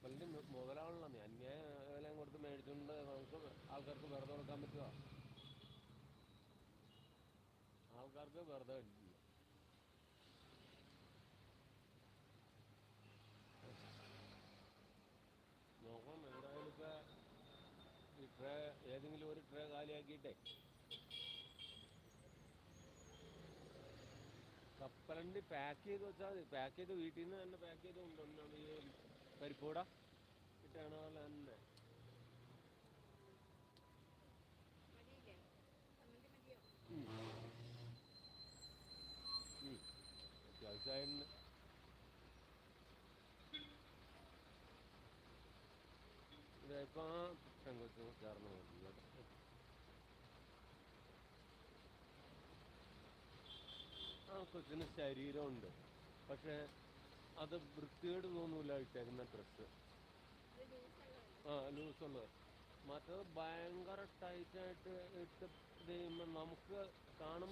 കപ്പലിൻ്റെ മുതലാണല്ലോ നീ അന്യായ വില കൊടുത്ത് മേടിച്ചുകൊണ്ട് നമുക്ക് ആൾക്കാർക്ക് വെറുതെ കൊടുക്കാൻ പറ്റുമോ? ആൾക്കാർക്ക് വെറുതെ കിട്ടില്ല. നോക്കണം എന്തായാലും ഇപ്പോൾ ഈ ട്രേ ഏതെങ്കിലും ഒരു ട്രേ കാലിയാക്കിയിട്ടേ കപ്പലണ്ടി പാക്ക് ചെയ്ത് വെച്ചാൽ മതി. പാക്ക് ചെയ്ത് വീട്ടിൽ നിന്ന് തന്നെ പാക്ക് ചെയ്ത് കൊണ്ടുവന്നാൽ ഈ പരിപ്പൂട ഇട്ടാണ് പോലെ തന്നെ അത്യാവശ്യമായിട്ട് ഇതിപ്പോൾ പെങ്കൊച്ചു ചേർന്ന് നോക്കി കേട്ടോ. ആ കൊച്ചിന് ശരീരമുണ്ട്, പക്ഷേ അത് വൃത്തികേട് തോന്നൂല ഇട്ടേക്കുന്ന ഡ്രസ്സ്. ആ ലൂസുള്ളത്. മറ്റത് ഭയങ്കര ടൈറ്റായിട്ട് ഇട്ട് ഇത് ചെയ്യുമ്പോൾ നമുക്ക് കാണുമ്പോൾ